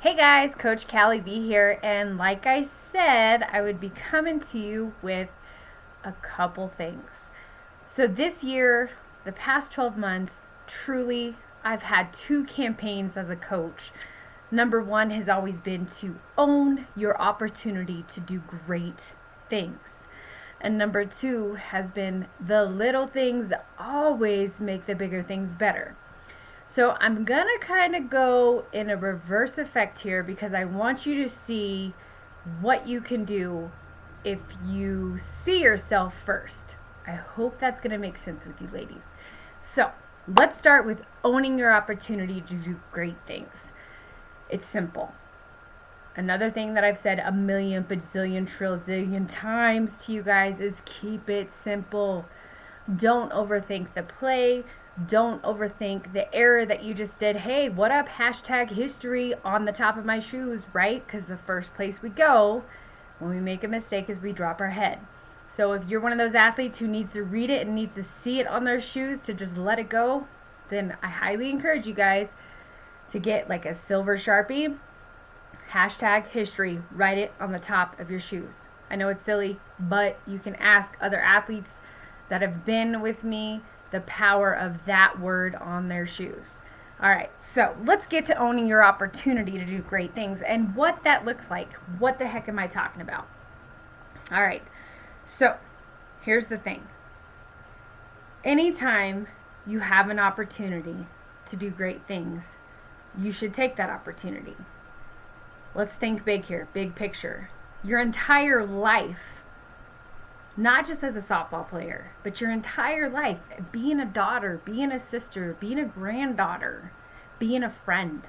Hey guys, Coach Callie B here, and like I said, I would be coming to you with a couple things. So this year, the past 12 months, truly, I've had two campaigns as a coach. Number one has always been to own your opportunity to do great things. And number two has been the little things always make the bigger things better. So I'm going to kind of go in a reverse effect here because I want you to see what you can do if you see yourself first. I hope that's going to make sense with you ladies. So let's start with owning your opportunity to do great things. It's simple. Another thing that I've said a million, bajillion, trillion times to you guys is keep it simple. Don't overthink the play. Don't overthink the error that you just did. Hey, what up? Hashtag history on the top of my shoes, right? Because the first place we go when we make a mistake is we drop our head. So if you're one of those athletes who needs to read it and needs to see it on their shoes to just let it go, then I highly encourage you guys to get like a silver Sharpie, hashtag history, write it on the top of your shoes. I know it's silly, but you can ask other athletes that have been with me the power of that word on their shoes. All right, so let's get to owning your opportunity to do great things and what that looks like. What the heck am I talking about? All right, so here's the thing. Anytime you have an opportunity to do great things, you should take that opportunity. Let's think big here, big picture. Your entire life, not just as a softball player, but your entire life, being a daughter, being a sister, being a granddaughter, being a friend,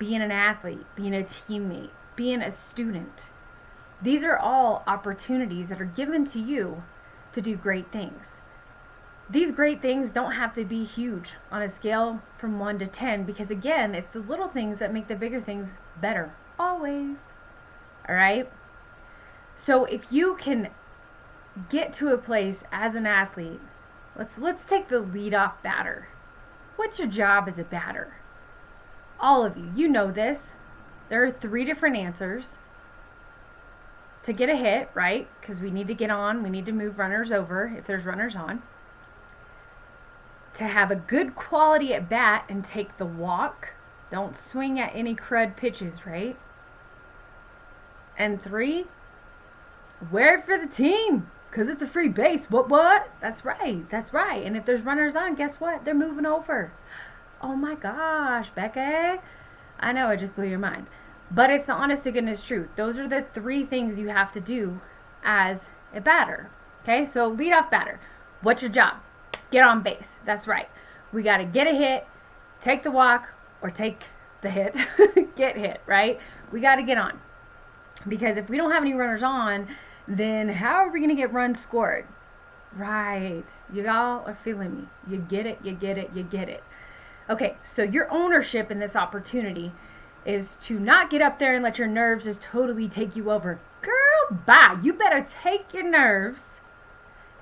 being an athlete, being a teammate, being a student. These are all opportunities that are given to you to do great things. These great things don't have to be huge on a scale from 1 to 10 because, again, it's the little things that make the bigger things better, always. All right? So if you can get to a place as an athlete, let's take the leadoff batter. What's your job as a batter? All of you, you know this. There are 3 different answers to get a hit, right? Because we need to get on, we need to move runners over if there's runners on. To have a good quality at bat and take the walk. Don't swing at any crud pitches, right? And 3, wear it for the team. Because it's a free base. What? That's right. And if there's runners on, guess what? They're moving over. Oh my gosh, Becca. I know, it just blew your mind. But it's the honest to goodness truth. Those are the 3 things you have to do as a batter. Okay, so leadoff batter. What's your job? Get on base. That's right. We got to get a hit, take the walk, or take the hit. Get hit, right? We got to get on. Because if we don't have any runners on, then how are we going to get runs scored? Right. You all are feeling me. You get it. Okay, so your ownership in this opportunity is to not get up there and let your nerves just totally take you over. Girl, bye. You better take your nerves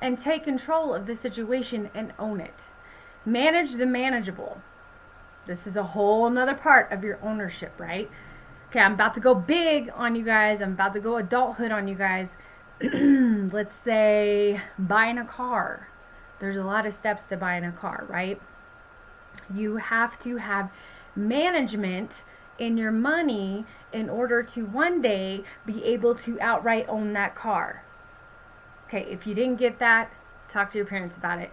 and take control of the situation and own it. Manage the manageable. This is a whole nother part of your ownership, right? Okay, I'm about to go big on you guys. I'm about to go adulthood on you guys. Let's say buying a car. There's a lot of steps to buying a car, right? You have to have management in your money in order to one day be able to outright own that car. Okay, if you didn't get that, talk to your parents about it.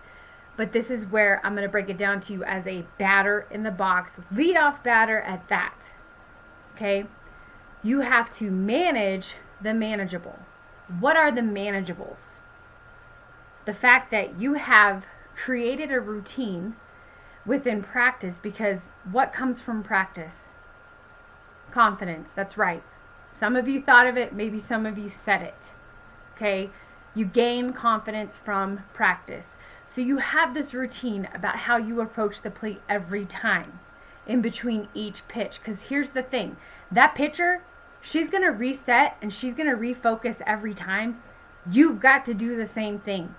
But this is where I'm going to break it down to you as a batter in the box, leadoff batter at that. Okay? You have to manage the manageable. What are the manageables? The fact that you have created a routine within practice, because what comes from practice? Confidence. That's right. Some of you thought of it, maybe some of you said it. Okay? You gain confidence from practice. So you have this routine about how you approach the plate every time in between each pitch. Because here's the thing. That pitcher, she's going to reset and she's going to refocus every time. You've got to do the same thing.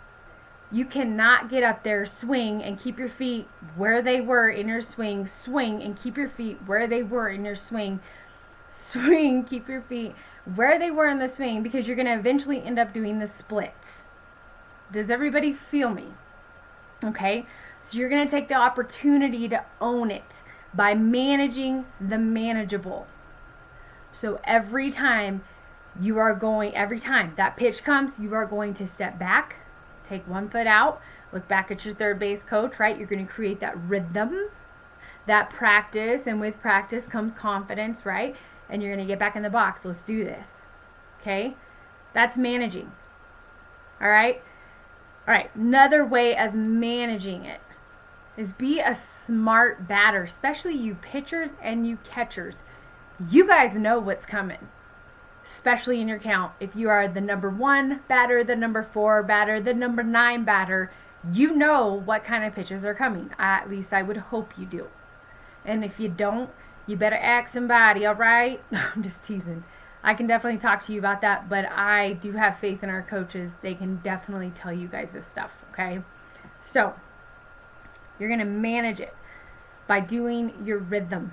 You cannot get up there, swing, and keep your feet where they were in your swing, swing, and keep your feet where they were in your swing, swing, keep your feet where they were in the swing, because you're going to eventually end up doing the splits. Does everybody feel me? Okay, so you're going to take the opportunity to own it by managing the manageable. So every time that pitch comes, you are going to step back, take one foot out, look back at your third base coach, right? You're going to create that rhythm, that practice, and with practice comes confidence, right? And you're going to get back in the box. Let's do this. Okay? That's managing. All right? All right, another way of managing it is be a smart batter, especially you pitchers and you catchers. You guys know what's coming, especially in your count. If you are the number 1 batter, the number 4 batter, the number 9 batter, you know what kind of pitches are coming. At least I would hope you do. And if you don't, you better ask somebody, all right? I'm just teasing. I can definitely talk to you about that, but I do have faith in our coaches. They can definitely tell you guys this stuff, okay? So, you're going to manage it by doing your rhythm,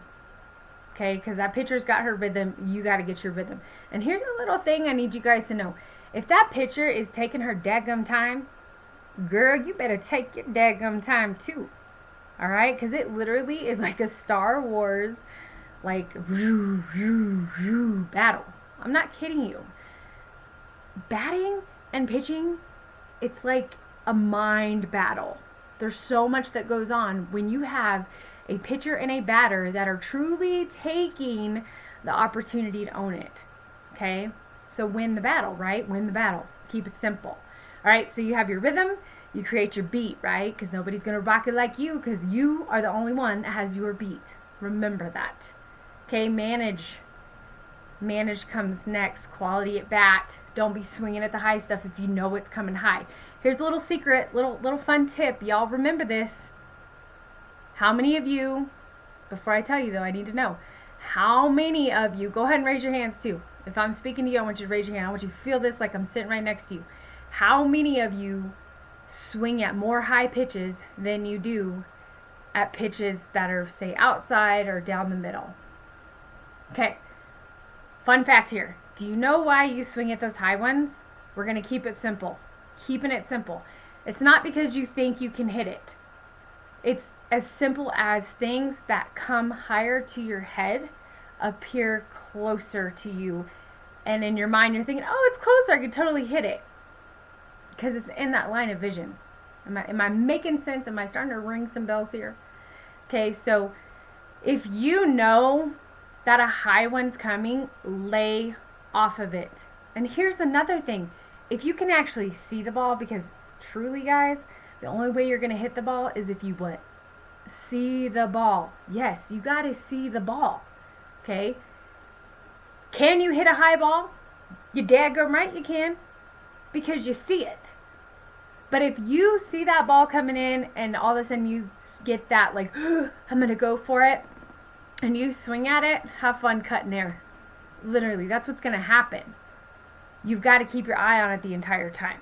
okay? Because that pitcher's got her rhythm, you got to get your rhythm. And here's a little thing I need you guys to know. If that pitcher is taking her daggum time, girl, you better take your daggum time too, all right? Because it literally is like a Star Wars, like, battle. I'm not kidding you. Batting and pitching, it's like a mind battle. There's so much that goes on when you have a pitcher and a batter that are truly taking the opportunity to own it. Okay? So win the battle, right? Win the battle. Keep it simple. All right, so you have your rhythm, you create your beat, right? Because nobody's going to rock it like you, because you are the only one that has your beat. Remember that. Okay, manage. Manage comes next. Quality at bat. Don't be swinging at the high stuff if you know it's coming high. Here's a little secret, little fun tip. Y'all remember this. How many of you, before I tell you though, I need to know, how many of you, go ahead and raise your hands too. If I'm speaking to you, I want you to raise your hand. I want you to feel this like I'm sitting right next to you. How many of you swing at more high pitches than you do at pitches that are, say, outside or down the middle? Okay. Fun fact here. Do you know why you swing at those high ones? We're going to keep it simple. Keeping it simple. It's not because you think you can hit it. It's as simple as things that come higher to your head appear closer to you. And in your mind, you're thinking, oh, it's closer. I could totally hit it. Because it's in that line of vision. Am I making sense? Am I starting to ring some bells here? Okay, so if you know that a high one's coming, lay off of it. And here's another thing. If you can actually see the ball, because truly, guys, the only way you're going to hit the ball is if you what? See the ball. Yes, you got to see the ball. Okay? Can you hit a high ball? You daggum right you can, because you see it. But if you see that ball coming in and all of a sudden you get that like, I'm going to go for it, and you swing at it, have fun cutting air. Literally, that's what's going to happen. You've got to keep your eye on it the entire time.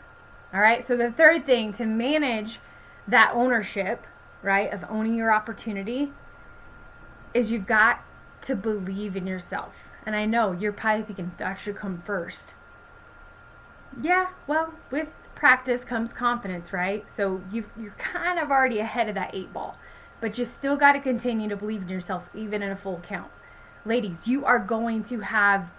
All right? So the third thing to manage that ownership, right, of owning your opportunity, is you've got to believe in yourself. And I know you're probably thinking that should come first. Yeah, well, with practice comes confidence, right? So you're kind of already ahead of that 8 ball. But you still got to continue to believe in yourself, even in a full count. Ladies, you are going to have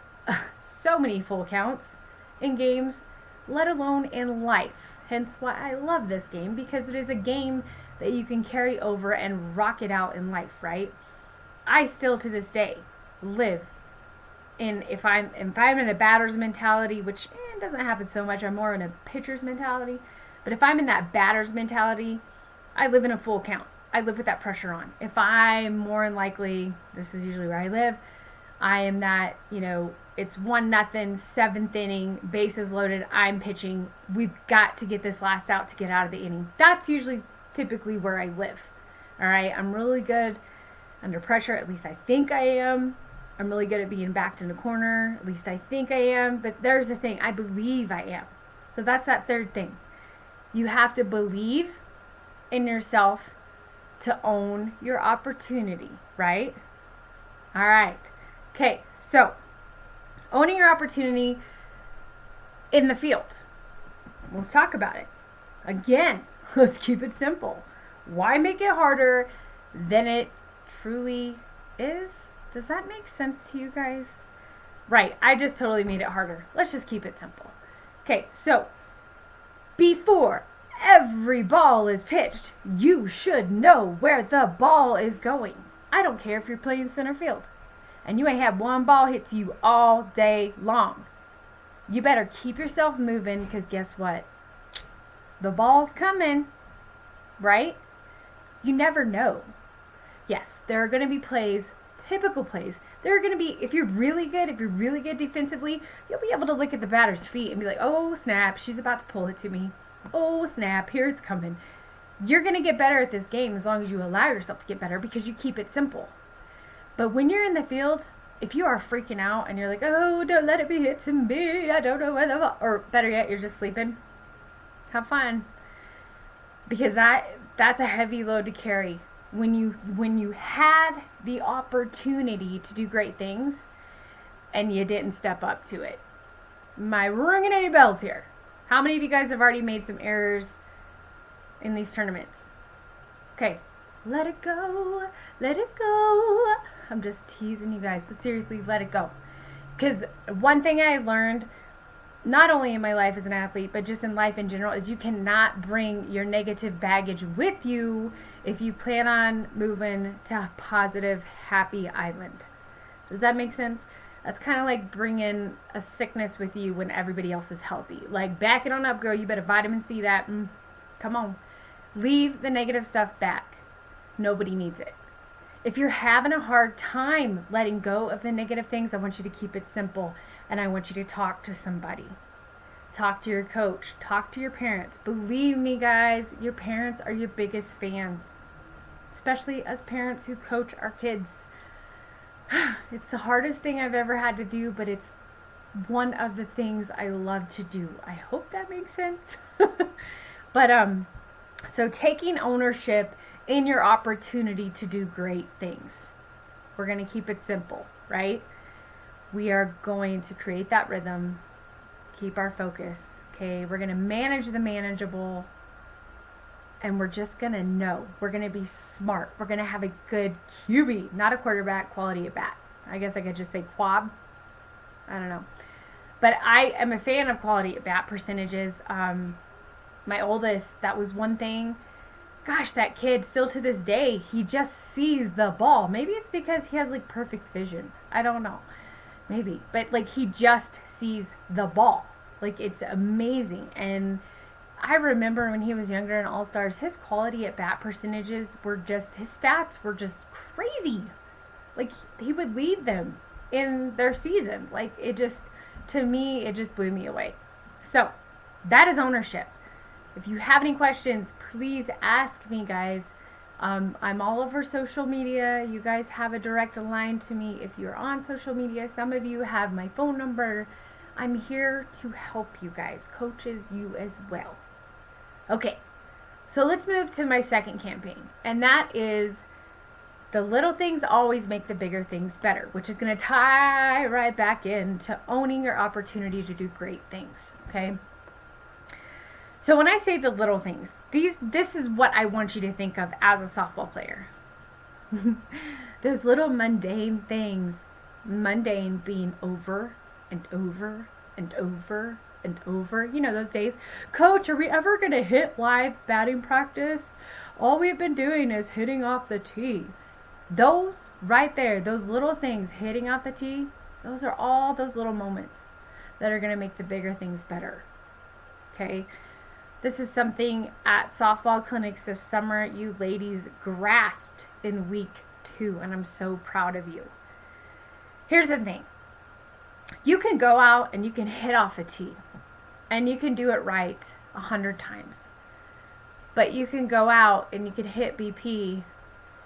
so many full counts in games, let alone in life. Hence why I love this game, because it is a game that you can carry over and rock it out in life, right? I still to this day live in, if I'm in a batter's mentality, which doesn't happen so much, I'm more in a pitcher's mentality. But if I'm in that batter's mentality, I live in a full count. I live with that pressure on. If I'm more than likely, this is usually where I live, I am that, it's 1-0, 7th inning, bases loaded, I'm pitching. We've got to get this last out to get out of the inning. That's usually typically where I live. All right, I'm really good under pressure, at least I think I am. I'm really good at being backed in the corner, at least I think I am. But there's the thing, I believe I am. So that's that third thing. You have to believe in yourself to own your opportunity, right? All right. Okay, so owning your opportunity in the field. Let's talk about it. Again, let's keep it simple. Why make it harder than it truly is? Does that make sense to you guys? Right, I just totally made it harder. Let's just keep it simple. Okay, so before every ball is pitched, you should know where the ball is going. I don't care if you're playing center field and you ain't had one ball hit to you all day long. You better keep yourself moving, because guess what? The ball's coming, right? You never know. Yes, there are going to be plays, typical plays. There are going to be, if you're really good defensively, you'll be able to look at the batter's feet and be like, oh snap, she's about to pull it to me. Oh snap, here it's coming. You're going to get better at this game as long as you allow yourself to get better, because you keep it simple. But when you're in the field, if you are freaking out and you're like, oh, don't let it be hit to me, I don't know where the ball, or better yet, you're just sleeping, have fun. Because that's a heavy load to carry. When you had the opportunity to do great things and you didn't step up to it. Am I ringing any bells here? How many of you guys have already made some errors in these tournaments? Okay, let it go, let it go. I'm just teasing you guys, but seriously, let it go. Because one thing I've learned, not only in my life as an athlete, but just in life in general, is you cannot bring your negative baggage with you if you plan on moving to a positive, happy island. Does that make sense? That's kind of like bringing a sickness with you when everybody else is healthy. Like, back it on up, girl. You better vitamin C that. Come on. Leave the negative stuff back. Nobody needs it. If you're having a hard time letting go of the negative things, I want you to keep it simple. And I want you to talk to somebody. Talk to your coach. Talk to your parents. Believe me, guys, your parents are your biggest fans. Especially as parents who coach our kids. It's the hardest thing I've ever had to do, but it's one of the things I love to do. I hope that makes sense. But so taking ownership in your opportunity to do great things. We're going to keep it simple, right? We are going to create that rhythm, keep our focus, okay? We're going to manage the manageable, and we're just going to know. We're going to be smart. We're going to have a good QB, not a quarterback, quality at bat. I guess I could just say quab. I don't know. But I am a fan of quality at bat percentages. My oldest, that was one thing. Gosh, that kid, still to this day, he just sees the ball. Maybe it's because he has like perfect vision. I don't know. Maybe. But like, he just sees the ball. Like, it's amazing. And I remember when he was younger in Allstars, his quality at bat percentages were just, his stats were just crazy. Like, he would lead them in their season. Like, it just, to me, it just blew me away. So, that is ownership. If you have any questions, please ask me, guys. I'm all over social media. You guys have a direct line to me if you're on social media. Some of you have my phone number. I'm here to help you guys, coaches, you as well. Okay, so let's move to my second campaign, and that is the little things always make the bigger things better, which is going to tie right back into owning your opportunity to do great things, okay? So when I say the little things, this is what I want you to think of as a softball player. Those little mundane things, mundane being over and over and over and over. You know those days, Coach, are we ever going to hit live batting practice? All we've been doing is hitting off the tee. Those right there, those little things hitting off the tee, those are all those little moments that are going to make the bigger things better. Okay? This is something at softball clinics this summer you ladies grasped in week 2, and I'm so proud of you. Here's the thing. You can go out and you can hit off a tee, and you can do it right 100 times. But you can go out and you can hit BP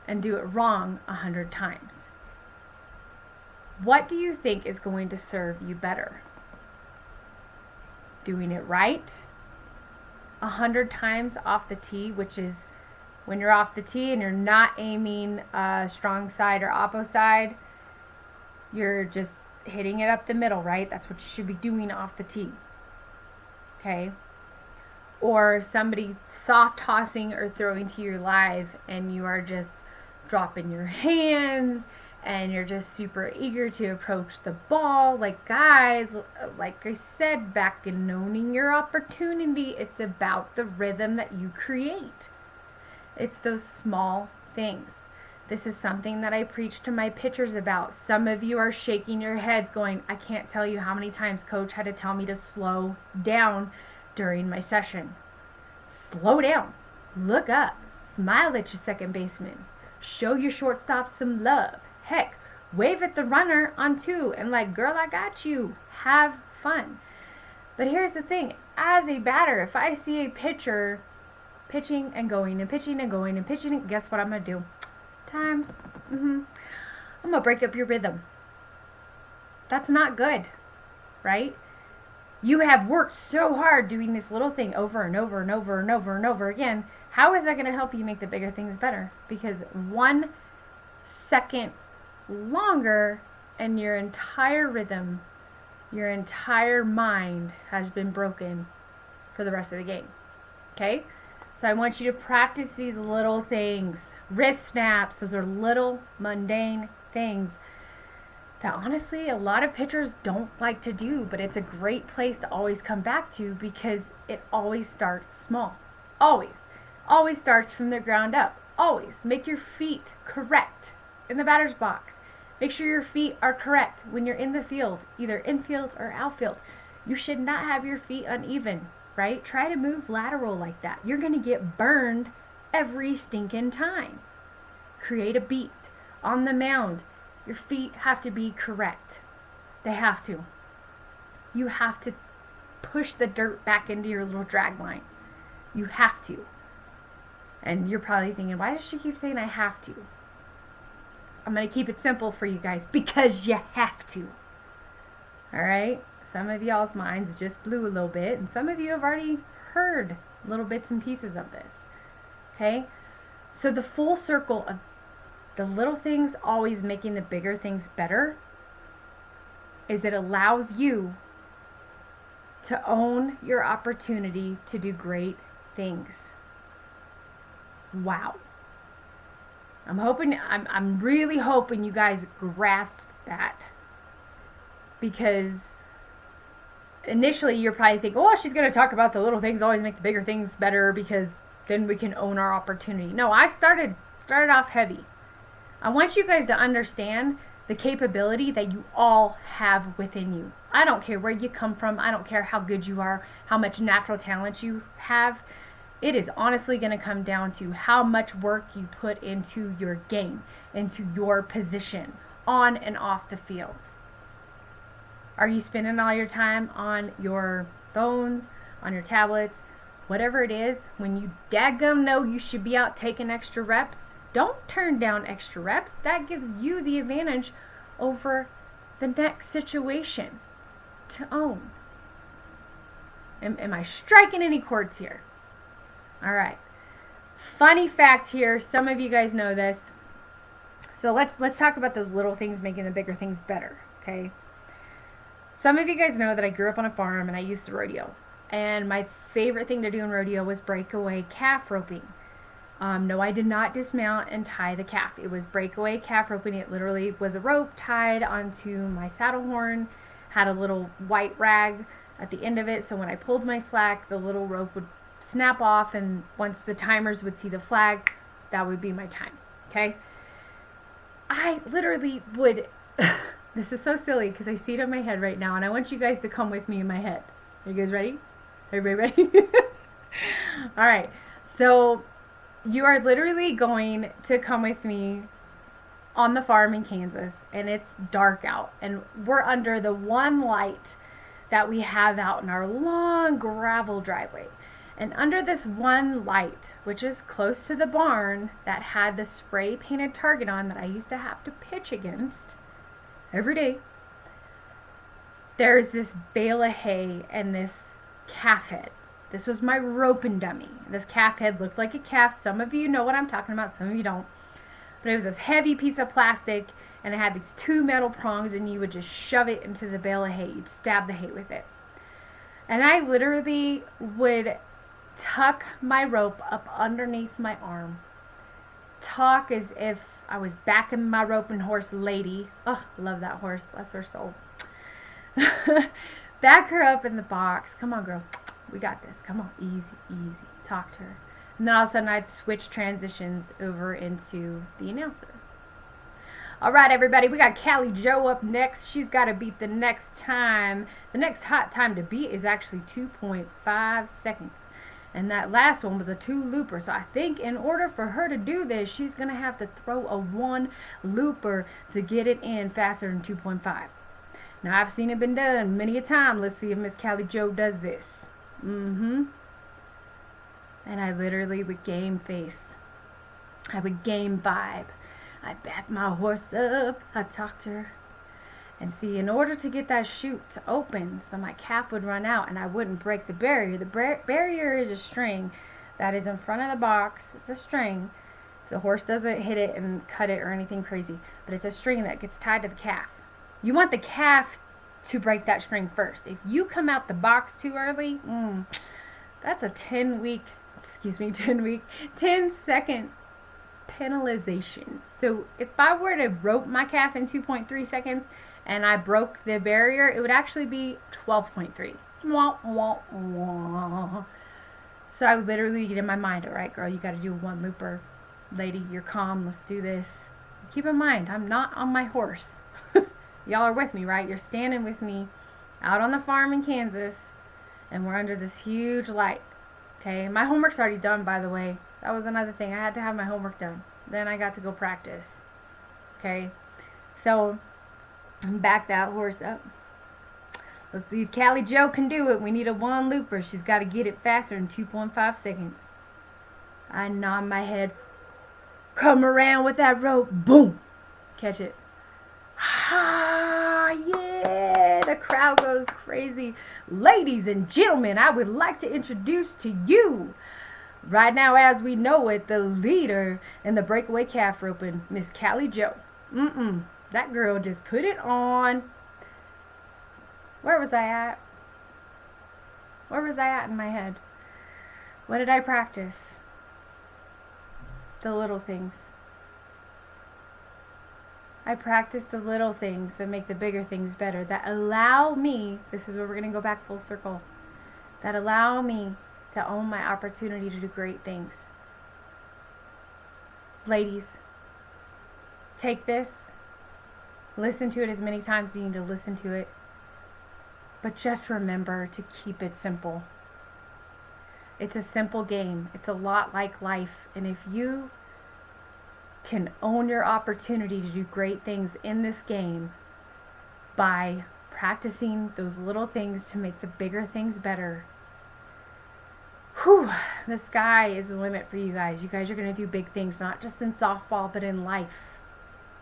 and do it wrong 100 times. What do you think is going to serve you better? Doing it right 100 times off the tee, which is when you're off the tee and you're not aiming strong side or oppo side, you're just hitting it up the middle, right? That's what you should be doing off the tee. Okay? Or somebody soft tossing or throwing to your live and you are just dropping your hands and you're just super eager to approach the ball. Like, guys, like I said, back in owning your opportunity, it's about the rhythm that you create. It's those small things. This is something that I preach to my pitchers about. Some of you are shaking your heads going, I can't tell you how many times coach had to tell me to slow down during my session. Slow down. Look up. Smile at your second baseman. Show your shortstop some love. Heck, wave at the runner on 2 and like, girl, I got you. Have fun. But here's the thing. As a batter, if I see a pitcher pitching and going and pitching and going and pitching, guess what I'm going to do? Times. I'm going to break up your rhythm. That's not good, right? You have worked so hard doing this little thing over and over and over and over and over again. How is that going to help you make the bigger things better? Because 1 second longer and your entire rhythm, your entire mind has been broken for the rest of the game. Okay? So I want you to practice these little things. Wrist snaps, those are little mundane things that honestly a lot of pitchers don't like to do, but it's a great place to always come back to because it always starts small. Always starts from the ground up. Always make your feet correct in the batter's box. Make sure your feet are correct when you're in the field, either infield or outfield. You should not have your feet uneven, right? Try to move lateral like that. You're going to get burned every stinking time. Create a beat. On the mound, your feet have to be correct. They have to. You have to push the dirt back into your little drag line. You have to. And you're probably thinking, why does she keep saying I have to? I'm going to keep it simple for you guys. Because you have to. Alright? Some of y'all's minds just blew a little bit. And some of you have already heard little bits and pieces of this. Okay? So the full circle of the little things always making the bigger things better is it allows you to own your opportunity to do great things. Wow. I'm really hoping you guys grasp that. Because initially you're probably thinking, oh, she's going to talk about the little things always make the bigger things better because then we can own our opportunity. No, I started off heavy. I want you guys to understand the capability that you all have within you. I don't care where you come from. I don't care how good you are, how much natural talent you have. It is honestly going to come down to how much work you put into your game, into your position, on and off the field. Are you spending all your time on your phones, on your tablets, whatever it is, when you daggum know you should be out taking extra reps? Don't turn down extra reps. That gives you the advantage over the next situation to own. Am I striking any chords here? All right. Funny fact here. Some of you guys know this. So let's talk about those little things making the bigger things better. Okay. Some of you guys know that I grew up on a farm and I used to rodeo. And my favorite thing to do in rodeo was breakaway calf roping. No, I did not dismount and tie the calf. It was breakaway calf roping. It literally was a rope tied onto my saddle horn, had a little white rag at the end of it. So when I pulled my slack, the little rope would snap off, and once the timers would see the flag, that would be my time. Okay? I literally would, this is so silly because I see it in my head right now, and I want you guys to come with me in my head. Are you guys ready? Everybody ready? All right. So you are literally going to come with me on the farm in Kansas, and it's dark out, and we're under the one light that we have out in our long gravel driveway. And under this one light, which is close to the barn that had the spray painted target on that I used to have to pitch against every day, there's this bale of hay and this calf head This was my roping dummy. This calf head looked like a calf. Some of you know what I'm talking about, some of you don't. But it was this heavy piece of plastic, and it had these 2 metal prongs, and you would just shove it into the bale of hay. You'd stab the hay with it. And I literally would tuck my rope up underneath my arm, talk as if I was backing my roping horse lady. Oh, love that horse, bless her soul. Back her up in the box. Come on, girl, we got this. Come on, easy, easy. Talk to her. And then all of a sudden I'd switch transitions over into the announcer. Alright, everybody, we got Callie Joe up next. She's got to beat the next time. The next hot time to beat is actually 2.5 seconds. And that last one was a 2 looper. So I think in order for her to do this, she's going to have to throw a 1 looper to get it in faster than 2.5. Now, I've seen it been done many a time. Let's see if Miss Callie Joe does this. And I literally would game face. I would game vibe. I'd back my horse up. I'd talk to her. And see, in order to get that chute to open, so my calf would run out and I wouldn't break the barrier. The barrier is a string that is in front of the box. It's a string. The horse doesn't hit it and cut it or anything crazy. But it's a string that gets tied to the calf. You want the calf to break that string first. If you come out the box too early, that's a 10-second penalization. So if I were to rope my calf in 2.3 seconds and I broke the barrier, it would actually be 12.3. Wah, wah, wah. So I would literally get in my mind, all right, girl, you got to do a 1 looper. Lady, you're calm. Let's do this. Keep in mind, I'm not on my horse. Y'all are with me, right? You're standing with me out on the farm in Kansas, and we're under this huge light. Okay, my homework's already done, by the way. That was another thing. I had to have my homework done. Then I got to go practice. Okay, so back that horse up. Let's see if Callie Joe can do it. We need a 1 looper. She's got to get it faster than 2.5 seconds. I nod my head. Come around with that rope. Boom. Catch it. Ah, yeah. The crowd goes crazy. Ladies and gentlemen, I would like to introduce to you, right now as we know it, the leader in the breakaway calf roping, Miss Callie Joe. That girl just put it on. Where was I at? Where was I at in my head? What did I practice? The little things. I practice the little things that make the bigger things better, that allow me, this is where we're going to go back full circle, that allow me to own my opportunity to do great things. Ladies, take this, listen to it as many times as you need to listen to it, but just remember to keep it simple. It's a simple game. It's a lot like life, and if you can own your opportunity to do great things in this game by practicing those little things to make the bigger things better, the sky is the limit for you guys. You guys are going to do big things, not just in softball, but in life,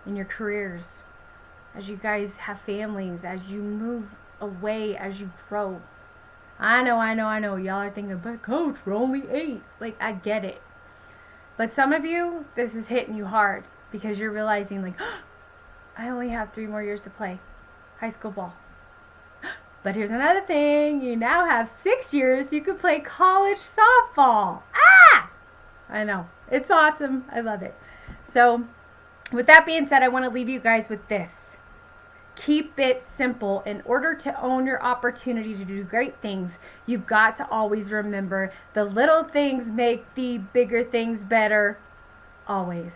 in your careers, as you guys have families, as you move away, as you grow. I know. Y'all are thinking, but coach, we're only 8. Like, I get it. But some of you, this is hitting you hard because you're realizing, like, I only have 3 more years to play high school ball. But here's another thing. You now have 6 years you could play college softball. I know. It's awesome. I love it. So, with that being said, I want to leave you guys with this. Keep it simple. In order to own your opportunity to do great things, you've got to always remember the little things make the bigger things better. Always.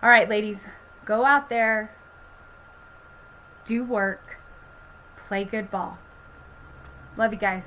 All right, ladies, go out there, do work, play good ball. Love you guys.